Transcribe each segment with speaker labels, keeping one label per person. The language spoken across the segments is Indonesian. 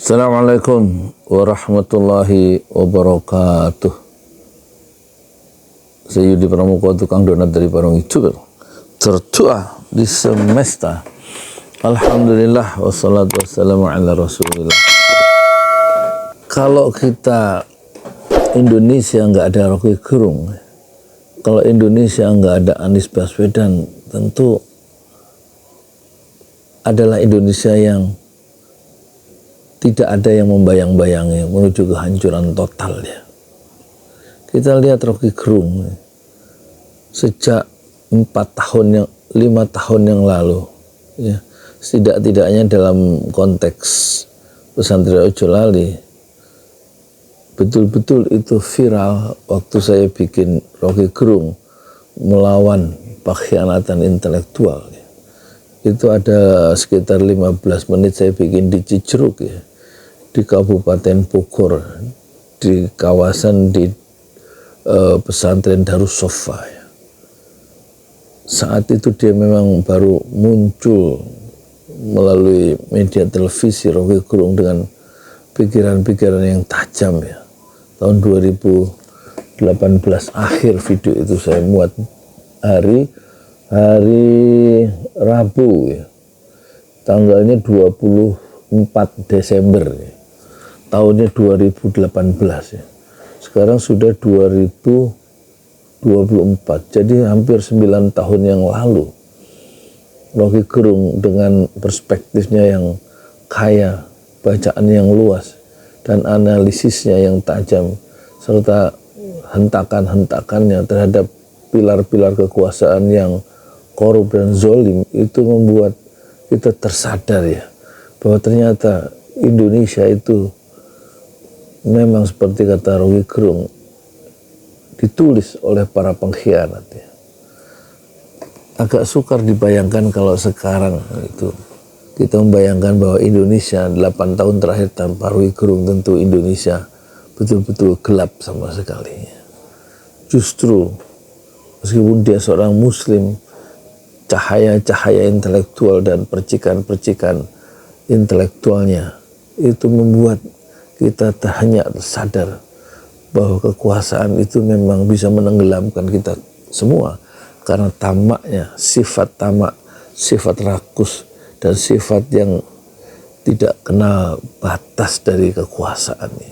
Speaker 1: Assalamualaikum warahmatullahi wabarakatuh. Saya Yudi Pramuka, tukang donat dari Parung Ijo, tertua di semesta. Alhamdulillah wassalatu wassalamu ala rasulillah. Kalau kita Indonesia nggak ada Rocky Gerung, kalau Indonesia nggak ada Anies Baswedan, tentu adalah Indonesia yang tidak ada yang membayang-bayangi menuju kehancuran total ya. Kita lihat Rocky Gerung sejak 5 tahun yang lalu ya, setidak-tidaknya dalam konteks pesantren Ojo Lali betul-betul itu viral waktu saya bikin Rocky Gerung melawan pengkhianatan intelektual ya. Itu ada sekitar 15 menit saya bikin di Cijeruk ya, di Kabupaten Bogor, di kawasan di pesantren Darussofa ya. Saat itu dia memang baru muncul melalui media televisi, Rocky Gerung, dengan pikiran-pikiran yang tajam ya. Tahun 2018 akhir video itu saya muat hari Rabu ya, tanggalnya 24 Desember ya, tahunnya 2018 ya. Sekarang sudah 2024, jadi hampir 9 tahun yang lalu Rocky Gerung dengan perspektifnya yang kaya, bacaan yang luas, dan analisisnya yang tajam, serta hentakan-hentakannya terhadap pilar-pilar kekuasaan yang korup dan zolim, itu membuat kita tersadar ya, bahwa ternyata Indonesia itu memang seperti kata Rocky Gerung, ditulis oleh para pengkhianat ya. Agak sukar dibayangkan kalau sekarang itu kita membayangkan bahwa Indonesia 8 tahun terakhir tanpa Rocky Gerung, tentu Indonesia betul-betul gelap sama sekali ya. Justru meskipun dia seorang muslim, cahaya-cahaya intelektual dan percikan-percikan intelektualnya itu membuat kita hanya sadar bahwa kekuasaan itu memang bisa menenggelamkan kita semua, karena tamaknya, sifat tamak, sifat rakus, dan sifat yang tidak kenal batas dari kekuasaan ini.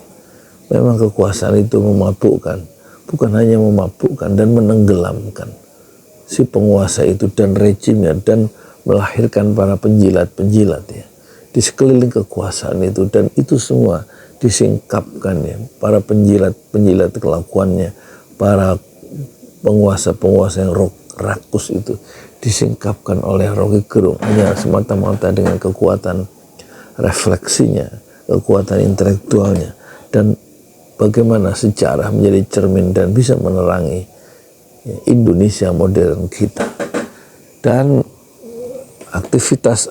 Speaker 1: Memang kekuasaan itu memabukkan, bukan hanya memabukkan dan menenggelamkan si penguasa itu dan rejimnya, dan melahirkan para penjilat-penjilat ya di sekeliling kekuasaan itu, dan itu semua disingkapkan ya, para penjilat-penjilat kelakuannya, para penguasa-penguasa yang rakus itu disingkapkan oleh Rocky Gerung hanya semata-mata dengan kekuatan refleksinya, kekuatan intelektualnya, dan bagaimana sejarah menjadi cermin dan bisa menerangi Indonesia modern kita. Dan aktivitas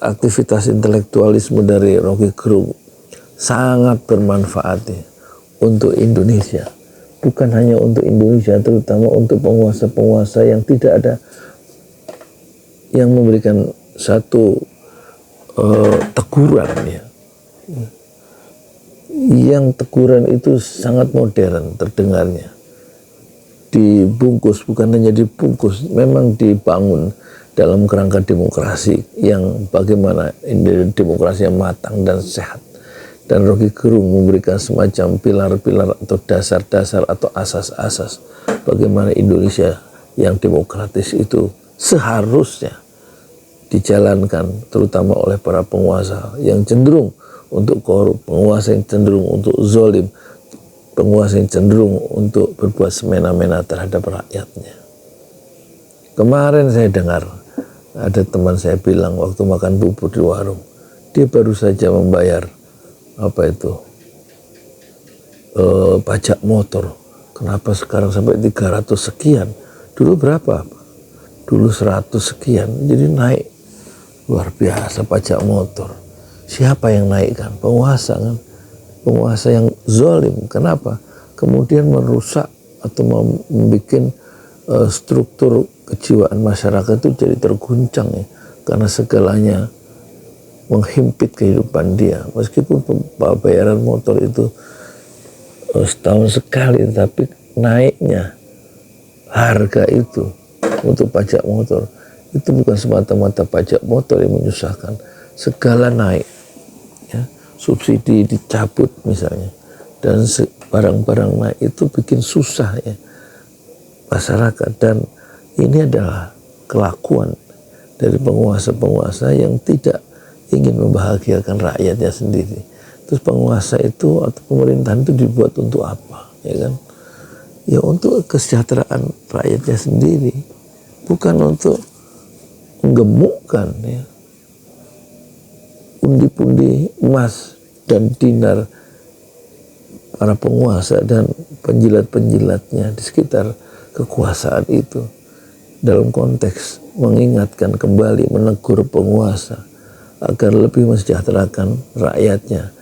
Speaker 1: intelektualisme dari Rocky Gerung sangat bermanfaat untuk Indonesia, bukan hanya untuk Indonesia, terutama untuk penguasa-penguasa yang tidak ada yang memberikan satu teguran ya, yang teguran itu sangat modern terdengarnya, dibungkus, bukan hanya dibungkus, memang dibangun dalam kerangka demokrasi yang bagaimana demokrasi yang matang dan sehat. Dan Rocky Gerung memberikan semacam pilar-pilar atau dasar-dasar atau asas-asas bagaimana Indonesia yang demokratis itu seharusnya dijalankan, terutama oleh para penguasa yang cenderung untuk korup, penguasa yang cenderung untuk zolim, penguasa yang cenderung untuk berbuat semena-mena terhadap rakyatnya. Kemarin saya dengar ada teman saya bilang waktu makan bubur di warung, dia baru saja membayar pajak motor. Kenapa sekarang sampai 300 sekian? Dulu berapa? Dulu 100 sekian. Jadi naik luar biasa pajak motor. Siapa yang naikkan? Penguasa kan? Penguasa yang zalim. Kenapa? Kemudian merusak atau membuat struktur kejiwaan masyarakat itu jadi terguncang ya, karena segalanya menghimpit kehidupan dia. Meskipun bayaran motor itu setahun sekali, tapi naiknya harga itu untuk pajak motor itu bukan semata-mata pajak motor yang menyusahkan, segala naik, ya, subsidi dicabut misalnya, dan barang-barang naik itu bikin susah ya masyarakat. Dan ini adalah kelakuan dari penguasa-penguasa yang tidak ingin membahagiakan rakyatnya sendiri. Terus penguasa itu atau pemerintahan itu dibuat untuk apa, ya kan? Ya untuk kesejahteraan rakyatnya sendiri, bukan untuk menggemukkan ya pundi-pundi emas dan dinar para penguasa dan penjilat-penjilatnya di sekitar kekuasaan itu, dalam konteks mengingatkan kembali, menegur penguasa agar lebih mensejahterakan rakyatnya.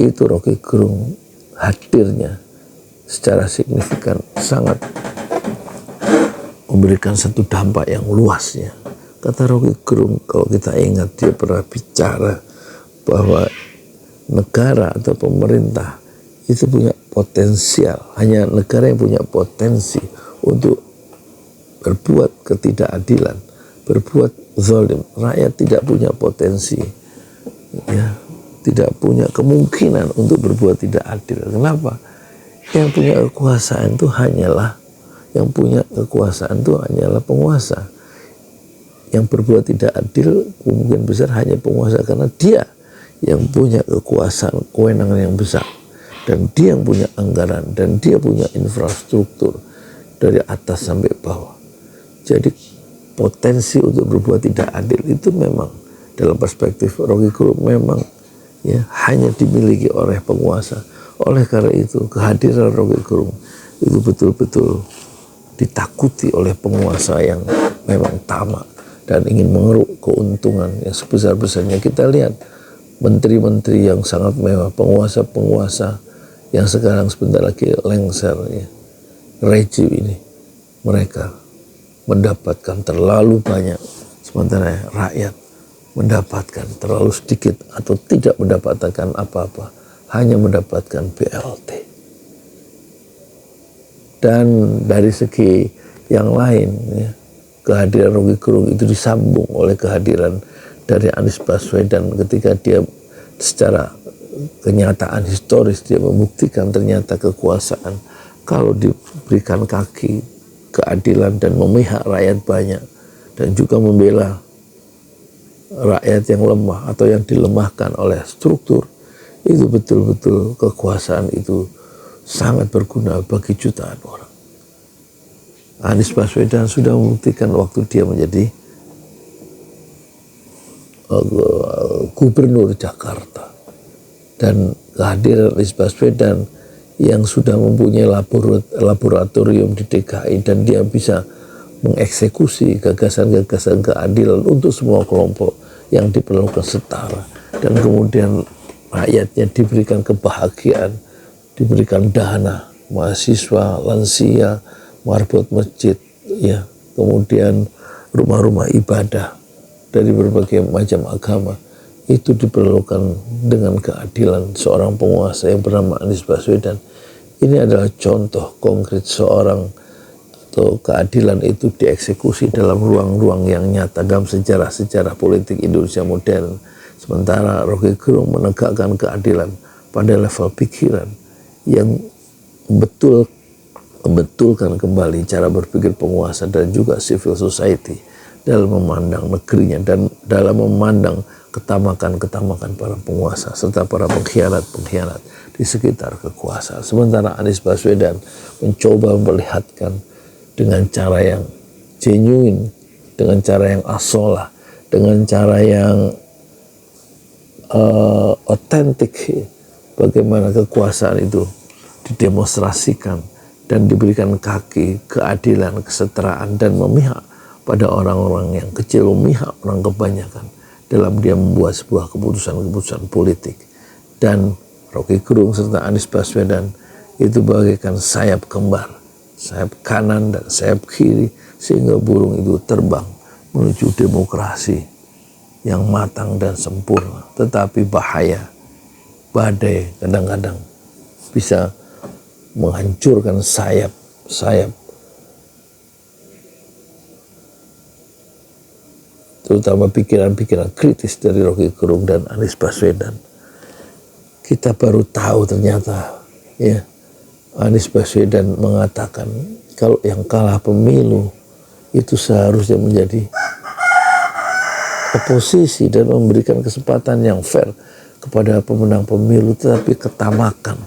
Speaker 1: Itu Roky Gerung hadirnya secara signifikan sangat memberikan satu dampak yang luas ya. Kata Roky Gerung, kalau kita ingat, dia pernah bicara bahwa negara atau pemerintah itu punya potensial, hanya negara yang punya potensi untuk berbuat ketidakadilan, berbuat zalim. Rakyat tidak punya potensi, ya, tidak punya kemungkinan untuk berbuat tidak adil. Kenapa? Yang punya kekuasaan itu hanyalah penguasa. Yang berbuat tidak adil kemungkinan besar hanya penguasa, karena dia yang punya kekuasaan, kewenangan yang besar, dan dia yang punya anggaran, dan dia punya infrastruktur dari atas sampai bawah. Jadi potensi untuk berbuat tidak adil itu memang dalam perspektif Roky Gerung memang ya hanya dimiliki oleh penguasa. Oleh karena itu kehadiran Roky Gerung itu betul-betul ditakuti oleh penguasa yang memang tamak dan ingin mengeruk keuntungan yang sebesar-besarnya. Kita lihat menteri-menteri yang sangat mewah, penguasa-penguasa yang sekarang sebentar lagi lengser ya, rejim ini, mereka mendapatkan terlalu banyak, sementara rakyat mendapatkan terlalu sedikit atau tidak mendapatkan apa-apa, hanya mendapatkan BLT. Dan dari segi yang lain ya, kehadiran Roky Gerung itu disambung oleh kehadiran dari Anies Baswedan ketika dia secara kenyataan historis dia membuktikan ternyata kekuasaan kalau diberikan kaki keadilan dan memihak rakyat banyak dan juga membela rakyat yang lemah atau yang dilemahkan oleh struktur, itu betul-betul kekuasaan itu sangat berguna bagi jutaan orang. Anies Baswedan sudah membuktikan waktu dia menjadi gubernur Jakarta, dan kehadiran Anies Baswedan yang sudah mempunyai laboratorium di DKI, dan dia bisa mengeksekusi gagasan-gagasan keadilan untuk semua kelompok yang diperlukan setara, dan kemudian rakyatnya diberikan kebahagiaan, diberikan dana, mahasiswa, lansia, marbot masjid, ya, kemudian rumah-rumah ibadah dari berbagai macam agama. Itu diperlukan dengan keadilan seorang penguasa yang bernama Anies Baswedan. Ini adalah contoh konkret seorang atau keadilan itu dieksekusi dalam ruang-ruang yang nyata dalam sejarah-sejarah politik Indonesia modern. Sementara Roky Gerung menegakkan keadilan pada level pikiran yang membetulkan kembali cara berpikir penguasa dan juga civil society dalam memandang negerinya dan dalam memandang ketamakan-ketamakan para penguasa serta para pengkhianat-pengkhianat di sekitar kekuasaan. Sementara Anies Baswedan mencoba memperlihatkan dengan cara yang genuine, dengan cara yang asolah, dengan cara yang otentik, bagaimana kekuasaan itu didemonstrasikan dan diberikan kaki keadilan, kesetaraan, dan memihak pada orang-orang yang kecil, memihak orang kebanyakan dalam dia membuat sebuah keputusan-keputusan politik. Dan Roky Gerung serta Anies Baswedan itu bagaikan sayap kembar, sayap kanan dan sayap kiri, sehingga burung itu terbang menuju demokrasi yang matang dan sempurna. Tetapi bahaya, badai kadang-kadang bisa menghancurkan sayap-sayap, terutama pikiran-pikiran kritis dari Rocky Gerung dan Anies Baswedan. Kita baru tahu ternyata, ya, Anies Baswedan mengatakan kalau yang kalah pemilu itu seharusnya menjadi oposisi dan memberikan kesempatan yang fair kepada pemenang pemilu, tetapi ketamakan,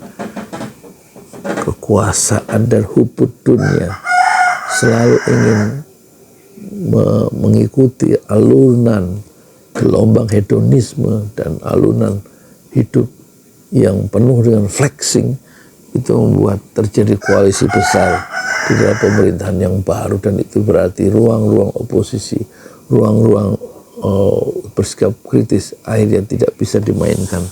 Speaker 1: kekuasaan dan hubud dunia selalu ingin mengikuti alunan gelombang hedonisme dan alunan hidup yang penuh dengan flexing. Itu membuat terjadi koalisi besar di dalam pemerintahan yang baru, dan itu berarti ruang-ruang oposisi, ruang-ruang bersikap kritis akhirnya tidak bisa dimainkan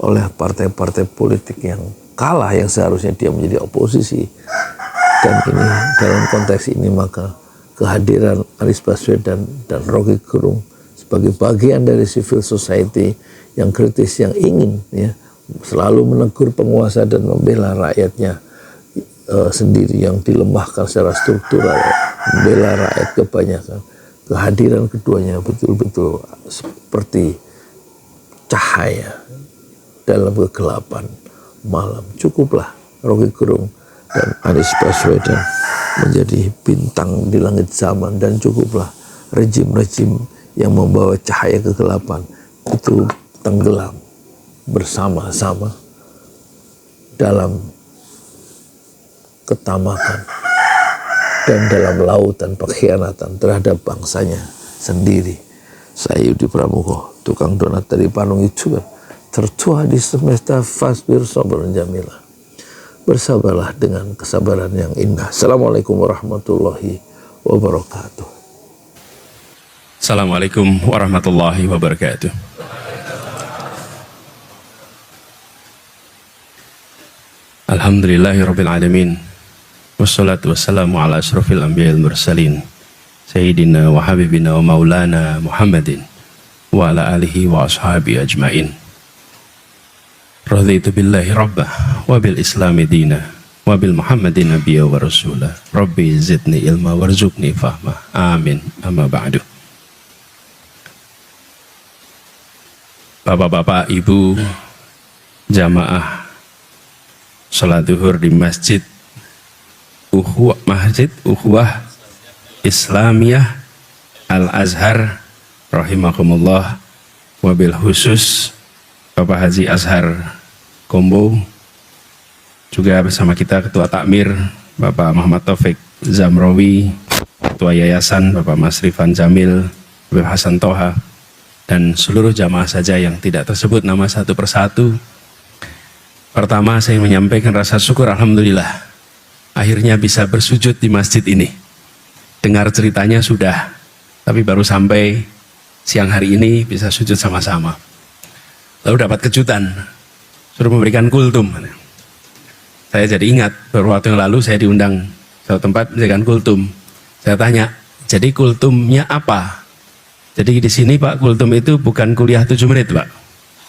Speaker 1: oleh partai-partai politik yang kalah, yang seharusnya dia menjadi oposisi. Dan ini, dalam konteks ini, maka kehadiran Anies Baswedan dan Rocky Gerung sebagai bagian dari civil society yang kritis, yang ingin, ya, selalu menegur penguasa dan membela rakyatnya sendiri yang dilemahkan secara struktural, membela rakyat kebanyakan. Kehadiran keduanya betul-betul seperti cahaya dalam kegelapan malam. Cukuplah Rocky Gerung dan Anies Baswedan menjadi bintang di langit zaman, dan cukuplah rejim-rejim yang membawa cahaya kegelapan itu tenggelam bersama-sama dalam ketamakan dan dalam lautan pengkhianatan terhadap bangsanya sendiri. Saya Yudi Pramuko, tukang donat dari Panung YouTuber, tertua di semesta Fasbir Sabar Jamilah. Bersabarlah dengan kesabaran yang indah. Assalamualaikum warahmatullahi wabarakatuh.
Speaker 2: Assalamualaikum warahmatullahi wabarakatuh. Alhamdulillahirabbil alamin. Wassalatu wassalamu ala asyrafil anbiya'il mursalin sayyidina wa habibina wa maulana Muhammadin wa ala alihi wa ashabihi ajmain. Raditu billahi rabbah wa bil islami dina wa bil muhammadin nabiyya wa rasulah. Rabbi zidni ilma warzuqni fahma. Amin. Amma ba'du. Bapak-bapak, ibu, jamaah salat zuhur di Masjid Ukhuwah Islamiyah Al-Azhar rahimakumullah, wabil khusus Bapak Haji Azhar Kombo, juga bersama kita Ketua Takmir Bapak Muhammad Taufik Zamrawi, Ketua Yayasan Bapak Mas Rifan Jamil, Bapak Hasan Toha, dan seluruh jamaah saja yang tidak tersebut nama satu persatu. Pertama, saya menyampaikan rasa syukur, alhamdulillah akhirnya bisa bersujud di masjid ini. Dengar ceritanya sudah, tapi baru sampai siang hari ini bisa sujud sama-sama. Lalu dapat kejutan, suruh memberikan kultum. Saya jadi ingat, beberapa waktu yang lalu saya diundang suatu tempat memberikan kultum. Saya tanya, jadi kultumnya apa? Jadi di sini Pak, kultum itu bukan kuliah 7 menit Pak.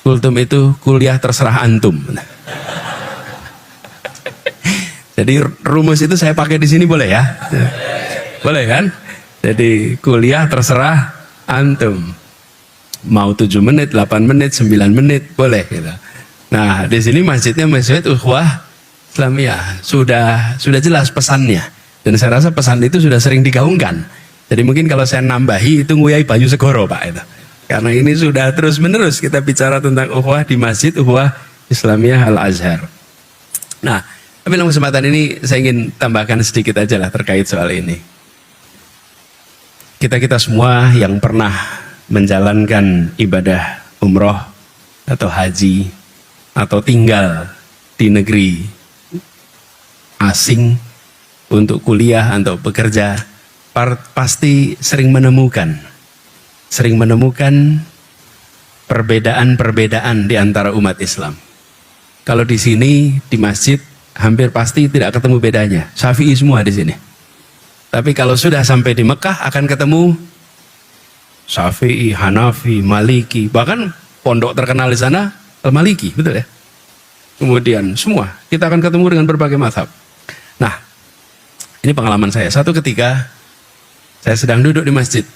Speaker 2: Kultum itu kuliah terserah antum. Jadi rumus itu saya pakai di sini boleh ya? Boleh kan? Jadi kuliah terserah antum. Mau 7 menit, 8 menit, 9 menit, boleh gitu. Nah, di sini masjidnya Masjid Ukhuwah Islamiyah. Sudah jelas pesannya. Dan saya rasa pesan itu sudah sering digaungkan. Jadi mungkin kalau saya nambahi itu nguyai Bayu Segoro Pak itu. Karena ini sudah terus-menerus kita bicara tentang ukhuwah di Masjid Ukhuwah Islamiyah Al-Azhar. Nah, tapi dalam kesempatan ini saya ingin tambahkan sedikit aja lah terkait soal ini. Kita semua yang pernah menjalankan ibadah umroh atau haji atau tinggal di negeri asing untuk kuliah atau bekerja, pasti sering menemukan perbedaan-perbedaan di antara umat Islam. Kalau di sini di masjid hampir pasti tidak ketemu bedanya. Syafi'i semua di sini. Tapi kalau sudah sampai di Mekah akan ketemu Syafi'i, Hanafi, Maliki, bahkan pondok terkenal di sana Al-Maliki, betul ya? Kemudian semua kita akan ketemu dengan berbagai mazhab. Nah, ini pengalaman saya. Satu ketika saya sedang duduk di masjid,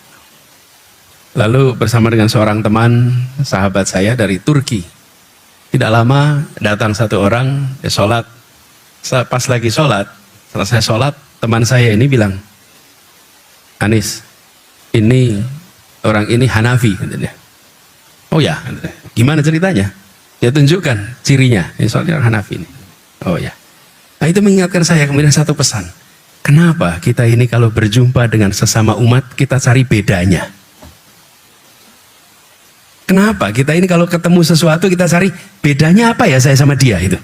Speaker 2: lalu bersama dengan seorang teman sahabat saya dari Turki. Tidak lama datang satu orang, sholat. Pas lagi sholat, selesai sholat, teman saya ini bilang, Anis, ini orang ini Hanafi, katanya. Oh ya, gimana ceritanya? Dia tunjukkan cirinya, ini soalnya orang Hanafi ini. Oh ya. Nah itu mengingatkan saya kemudian satu pesan. Kenapa kita ini kalau berjumpa dengan sesama umat, kita cari bedanya? Kenapa kita ini kalau ketemu sesuatu, kita cari bedanya apa ya saya sama dia itu?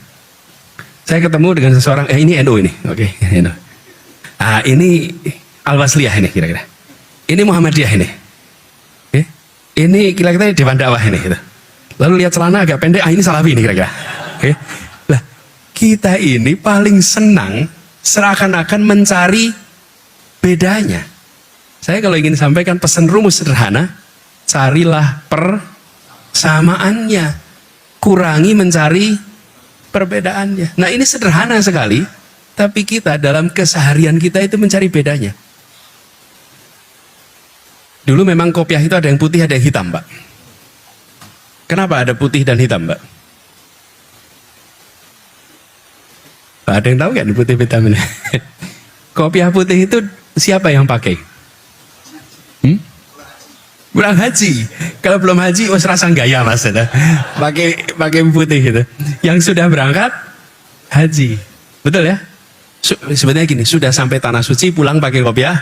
Speaker 2: Saya ketemu dengan seseorang, ini NU ini, oke. NU. Ah, ini Al-Wasliyah ini kira-kira. Ini Muhammadiyah ini. Oke. Ini kira-kira Dewan Dakwah ini gitu. Lalu lihat celana agak pendek, ini Salafi ini kira-kira. Oke. Lah, kita ini paling senang seakan-akan mencari bedanya. Saya kalau ingin sampaikan pesan rumus sederhana, carilah persamaannya, kurangi mencari perbedaannya. Nah ini sederhana sekali, tapi kita dalam keseharian kita itu mencari bedanya. Dulu memang kopiah itu ada yang putih, ada yang hitam, Pak. Kenapa ada putih dan hitam, Mbak? Ada yang tahu kan putih hitam ini? Kopiah putih itu siapa yang pakai? Pulang haji. Kalau belum haji, rasa gaya mas, pakai putih gitu. Yang sudah berangkat haji, betul ya? Sebenarnya gini, sudah sampai tanah suci pulang pakai kopiah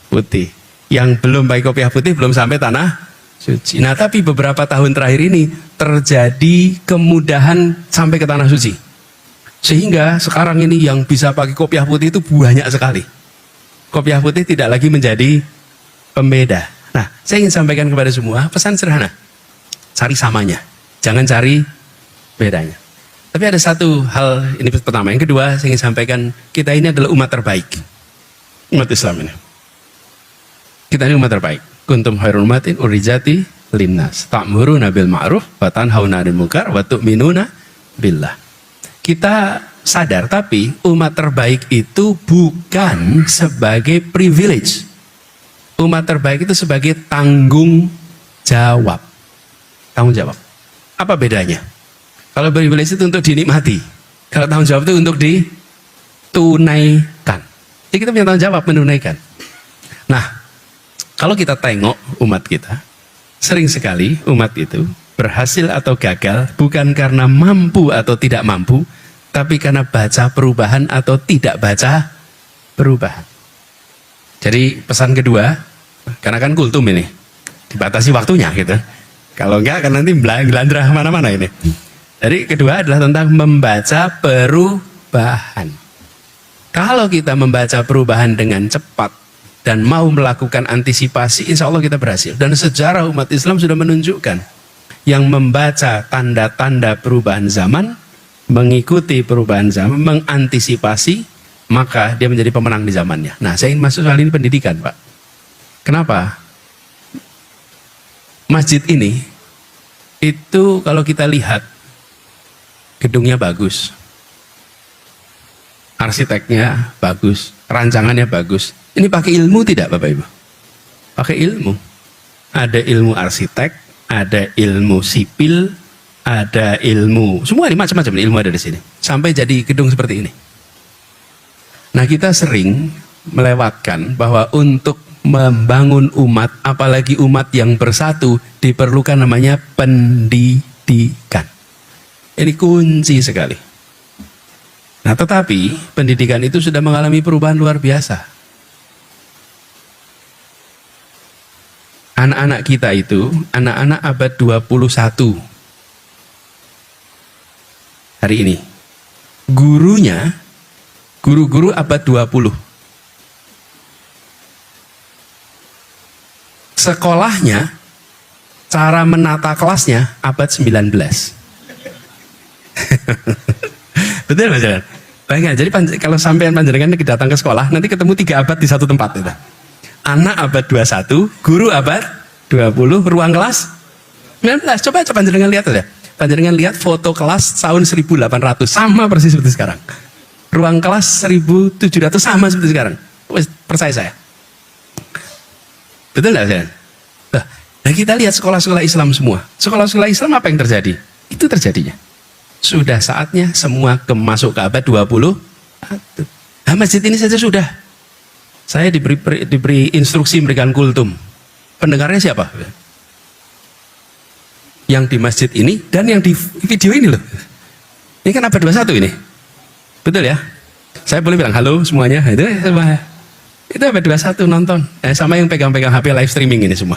Speaker 2: putih. Yang belum pakai kopiah putih belum sampai tanah suci. Nah tapi beberapa tahun terakhir ini terjadi kemudahan sampai ke tanah suci, sehingga sekarang ini yang bisa pakai kopiah putih itu banyak sekali. Kopiah putih tidak lagi menjadi pembeda. Nah saya ingin sampaikan kepada semua pesan sederhana, cari samanya, jangan cari bedanya. Tapi ada satu hal, ini pertama. Yang kedua saya ingin sampaikan, kita ini adalah umat terbaik, umat Islam ini. Kita ini umat terbaik. Kuntum khairul ummatin ukhrijat linnas ta'muruna bil ma'ruf wa tanhauna 'anil munkar wa tu'minuna billah. Kita sadar, tapi umat terbaik itu bukan sebagai privilege. Umat terbaik itu sebagai tanggung jawab. Tanggung jawab. Apa bedanya? Kalau privilege itu untuk dinikmati, kalau tanggung jawab itu untuk ditunaikan. Jadi kita punya tanggung jawab menunaikan. Nah, kalau kita tengok umat kita, sering sekali umat itu berhasil atau gagal bukan karena mampu atau tidak mampu, tapi karena baca perubahan atau tidak baca perubahan. Jadi pesan kedua, karena kan kultum ini, dibatasi waktunya gitu. Kalau enggak kan nanti gelandrah mana-mana ini. Jadi kedua adalah tentang membaca perubahan. Kalau kita membaca perubahan dengan cepat dan mau melakukan antisipasi, insya Allah kita berhasil. Dan sejarah umat Islam sudah menunjukkan, yang membaca tanda-tanda perubahan zaman, mengikuti perubahan zaman, mengantisipasi, maka dia menjadi pemenang di zamannya. Nah saya ingin masuk soal ini pendidikan, Pak. Kenapa? Masjid ini, itu kalau kita lihat, gedungnya bagus, arsiteknya bagus, rancangannya bagus. Ini pakai ilmu tidak Bapak Ibu? Pakai ilmu. Ada ilmu arsitek, ada ilmu sipil, ada ilmu, semua ini macam-macam ilmu ada di sini. Sampai jadi gedung seperti ini. Nah kita sering melewatkan bahwa untuk membangun umat, apalagi umat yang bersatu, diperlukan namanya pendidikan. Ini kunci sekali. Nah tetapi pendidikan itu sudah mengalami perubahan luar biasa. Anak-anak kita itu, anak-anak abad 21 hari ini, gurunya, guru-guru abad 20. Sekolahnya, cara menata kelasnya abad 19. Betul Mas Jalan? Bayangkan, jadi kalau sampean panjenengan datang ke sekolah, nanti ketemu 3 abad di satu tempat itu. Anak abad 21, guru abad 20, ruang kelas 19. Coba panjenengan lihat ya. Panjenengan lihat foto kelas tahun 1800 sama persis seperti sekarang. Ruang kelas 1700 sama seperti sekarang. Percaya saya. Betul nggak saya? Nah kita lihat sekolah-sekolah Islam semua. Sekolah-sekolah Islam apa yang terjadi? Itu terjadinya. Sudah saatnya semua masuk ke abad 20. Nah, masjid ini saja sudah. Saya diberi instruksi memberikan kultum. Pendengarnya siapa? Yang di masjid ini dan yang di video ini loh. Ini kan abad 21 ini. Betul ya? Saya boleh bilang halo semuanya. Itu abad 21 nonton. Sama yang pegang-pegang HP live streaming ini semua.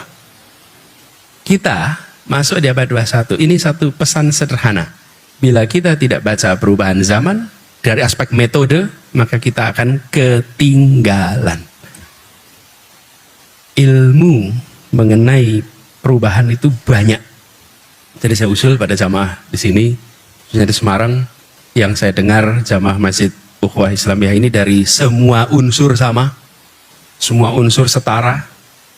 Speaker 2: Kita masuk di abad 21. Ini satu pesan sederhana. Bila kita tidak baca perubahan zaman dari aspek metode, maka kita akan ketinggalan. Ilmu mengenai perubahan itu banyak. Jadi saya usul pada jamaah di sini, khususnya di Semarang, yang saya dengar jamaah Masjid Ukhuwah Islamiyah ini dari semua unsur sama, semua unsur setara.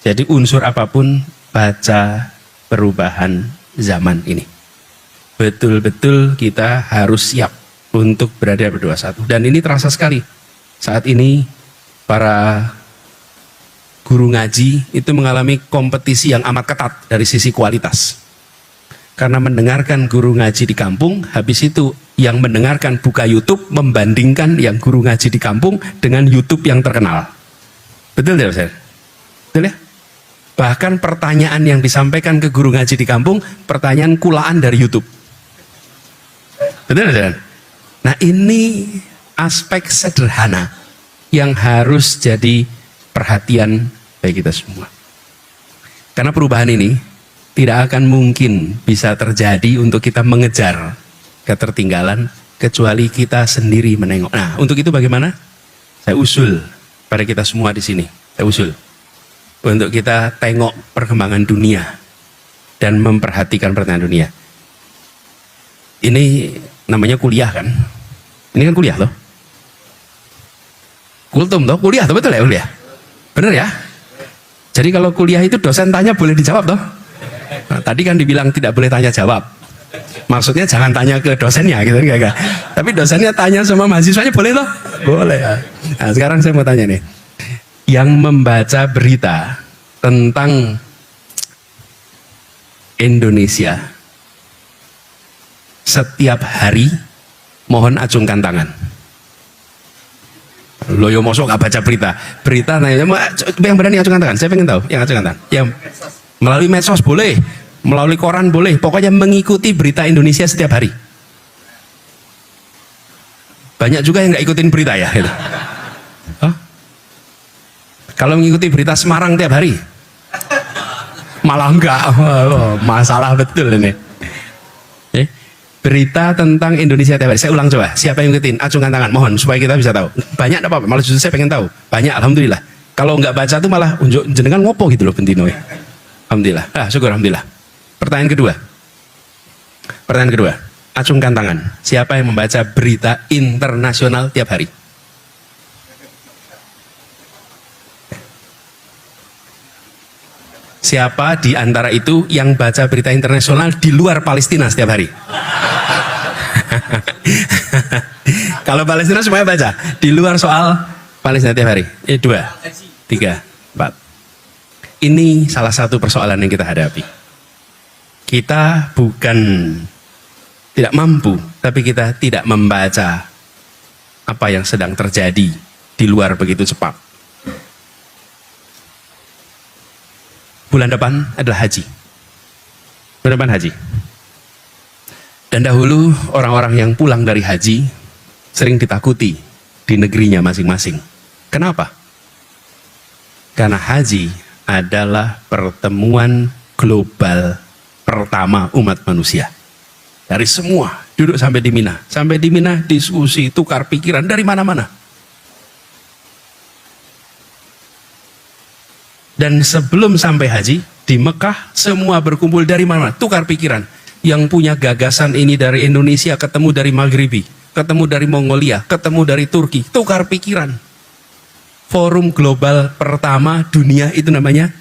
Speaker 2: Jadi unsur apapun baca perubahan zaman ini. Betul-betul kita harus siap untuk berada di 21. Dan ini terasa sekali. Saat ini para guru ngaji itu mengalami kompetisi yang amat ketat dari sisi kualitas. Karena mendengarkan guru ngaji di kampung, habis itu yang mendengarkan buka YouTube membandingkan yang guru ngaji di kampung dengan YouTube yang terkenal. Betul tidak, Ustaz? Betul ya? Bahkan pertanyaan yang disampaikan ke guru ngaji di kampung, pertanyaan kulaan dari YouTube. Betul tidak? Nah ini aspek sederhana yang harus jadi perhatian bagi kita semua. Karena perubahan ini tidak akan mungkin bisa terjadi untuk kita mengejar ketertinggalan kecuali kita sendiri menengok. Nah untuk itu bagaimana? Saya usul pada kita semua di sini. Saya usul untuk kita tengok perkembangan dunia dan memperhatikan perkembangan dunia. Ini namanya kuliah kan? Ini kan kuliah loh. Kultum toh, kuliah toh, betul ya kuliah? Bener ya? Jadi kalau kuliah itu dosen tanya boleh dijawab toh? Nah, tadi kan dibilang tidak boleh tanya jawab. Maksudnya jangan tanya ke dosennya gitu enggak. Tapi dosennya tanya sama mahasiswanya boleh toh? Boleh. Nah, sekarang saya mau tanya nih. Yang membaca berita tentang Indonesia setiap hari mohon acungkan tangan. Lo yo mosok gak baca berita nanya yang berani acungkan tangan. Saya pengen tahu yang acungkan tangan. Yang melalui medsos boleh, melalui koran boleh, pokoknya mengikuti berita Indonesia setiap hari. Banyak juga yang nggak ikutin berita ya gitu. Hah? Kalau mengikuti berita Semarang tiap hari malah enggak. Masalah betul ini. Berita tentang Indonesia tiap hari. Saya ulang coba. Siapa yang ngikutin? Acungkan tangan. Mohon supaya kita bisa tahu. Banyak apa-apa. Malah justru saya pengen tahu. Banyak. Alhamdulillah. Kalau nggak baca tuh malah unjuk jenengan ngopo gitu loh bentino. Alhamdulillah. Syukur alhamdulillah. Pertanyaan kedua. Pertanyaan kedua. Acungkan tangan. Siapa yang membaca berita internasional tiap hari? Siapa di antara itu yang baca berita internasional di luar Palestina setiap hari? Kalau Palestina semuanya baca. Di luar soal Palestina tiap hari. 2, 3, 4. Ini salah satu persoalan yang kita hadapi. Kita bukan tidak mampu, tapi kita tidak membaca apa yang sedang terjadi di luar begitu cepat. Bulan depan adalah haji. Bulan depan haji. Dan dahulu orang-orang yang pulang dari haji sering ditakuti di negerinya masing-masing. Kenapa? Karena haji adalah pertemuan global pertama umat manusia. Dari semua duduk sampai di Mina. Sampai di Mina diskusi, tukar pikiran dari mana-mana. Dan sebelum sampai haji, di Mekah semua berkumpul dari mana? Tukar pikiran. Yang punya gagasan ini dari Indonesia, ketemu dari Maghribi, ketemu dari Mongolia, ketemu dari Turki. Tukar pikiran. Forum global pertama dunia itu namanya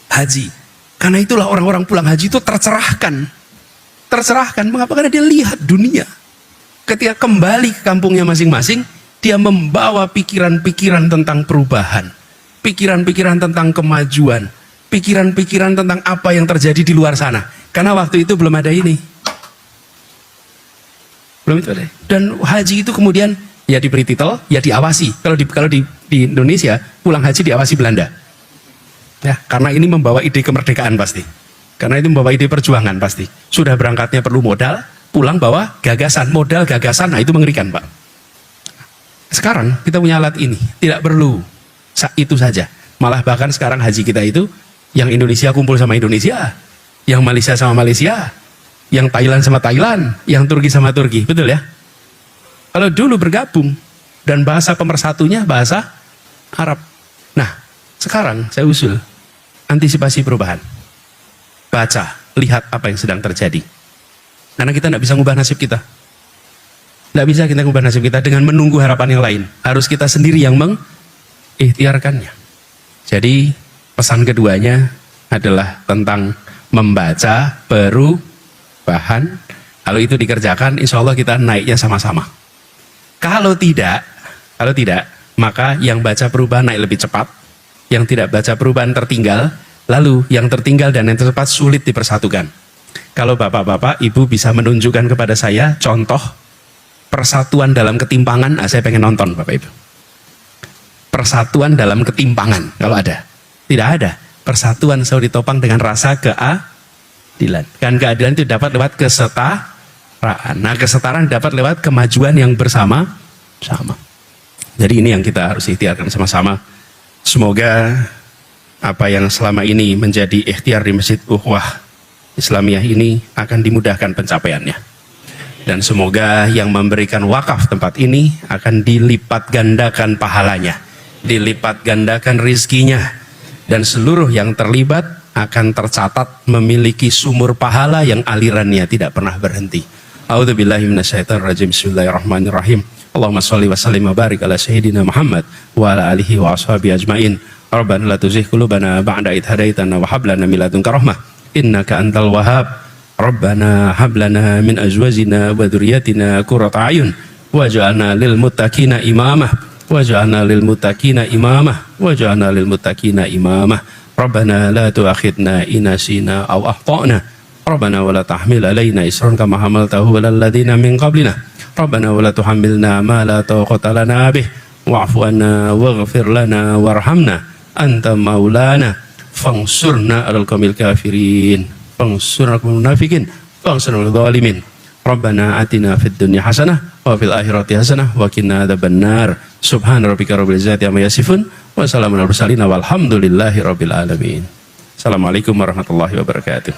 Speaker 2: haji. Karena itulah orang-orang pulang haji itu tercerahkan. Tercerahkan, mengapa? Karena dia lihat dunia. Ketika kembali ke kampungnya masing-masing, dia membawa pikiran-pikiran tentang perubahan, pikiran-pikiran tentang kemajuan, pikiran-pikiran tentang apa yang terjadi di luar sana. Karena waktu itu belum ada ini. Belum itu ada. Dan haji itu kemudian ya diberi titel, ya diawasi. Kalau di Indonesia, pulang haji diawasi Belanda. Ya, karena ini membawa ide kemerdekaan pasti. Karena itu membawa ide perjuangan pasti. Sudah berangkatnya perlu modal, pulang bawa gagasan, modal gagasan. Nah, itu mengerikan, Pak. Sekarang kita punya alat ini, tidak perlu itu saja. Malah bahkan sekarang haji kita itu yang Indonesia kumpul sama Indonesia, yang Malaysia sama Malaysia, yang Thailand sama Thailand, yang Turki sama Turki, betul ya? Kalau dulu bergabung dan bahasa pemersatunya bahasa Arab. Nah, sekarang saya usul antisipasi perubahan. Baca, lihat apa yang sedang terjadi. Karena kita tidak bisa mengubah nasib kita. Tidak bisa kita mengubah nasib kita dengan menunggu harapan yang lain. Harus kita sendiri yang mengikhtiarkannya. Jadi pesan keduanya adalah tentang membaca perubahan. Kalau itu dikerjakan, insya Allah kita naiknya sama-sama. Kalau tidak, maka yang baca perubahan naik lebih cepat. Yang tidak baca perubahan tertinggal. Lalu yang tertinggal dan yang tercepat sulit dipersatukan. Kalau bapak-bapak, ibu bisa menunjukkan kepada saya contoh persatuan dalam ketimpangan. Saya pengen nonton Bapak Ibu. Persatuan dalam ketimpangan, kalau ada. Tidak ada. Persatuan selalu ditopang dengan rasa keadilan. Kan keadilan itu dapat lewat kesetaraan. Nah, kesetaraan dapat lewat kemajuan yang bersama-sama. Jadi ini yang kita harus ikhtiarkan sama-sama. Semoga apa yang selama ini menjadi ikhtiar di Masjid Ukhuwah Islamiyah ini akan dimudahkan pencapaiannya. Dan semoga yang memberikan wakaf tempat ini akan dilipat gandakan pahalanya, dilipat gandakan rizkinya, dan seluruh yang terlibat akan tercatat memiliki sumur pahala yang alirannya tidak pernah berhenti. A'udzubillahi minasyaitonirrajim. Bismillahirrahmanirrahim. Allahumma sholli wa sallim wa barik ala sayyidina Muhammad wa ala alihi wa ashabihi ajmain. Rabbana la tuzigh qulubana ba'da idh hadaitana wa hab lana min ladunka rahmah innaka antal wahhab. Rabbana hab lana min azwajina wa dzurriyyatina qurrata a'yun waj'alna lil muttaqina imamah waj'alna lil muttaqina imamah waj'alna lil muttaqina imamah. Rabbana la tu'akhidna in nasina aw akhtana. Rabbana wa la tahmil alaina isran kama hamaltahu 'alal ladzina min qablina. Rabbana wa la tuhammilna ma la taqata lana bih wa'fu anna waghfir lana warhamna anta maulana fangsurna 'alal qaumil kafirin fangsurna 'alal munafiqin fangsurna 'alal zalimin. Rabbana atina fid dunya hasanah wa fil akhirati hasanah wa qina adzabannar. Subhana rabbika rabbil izzati amma yasifun wa salamun alal mursalin walhamdulillahi rabbil alamin. Assalamualaikum warahmatullahi wabarakatuh.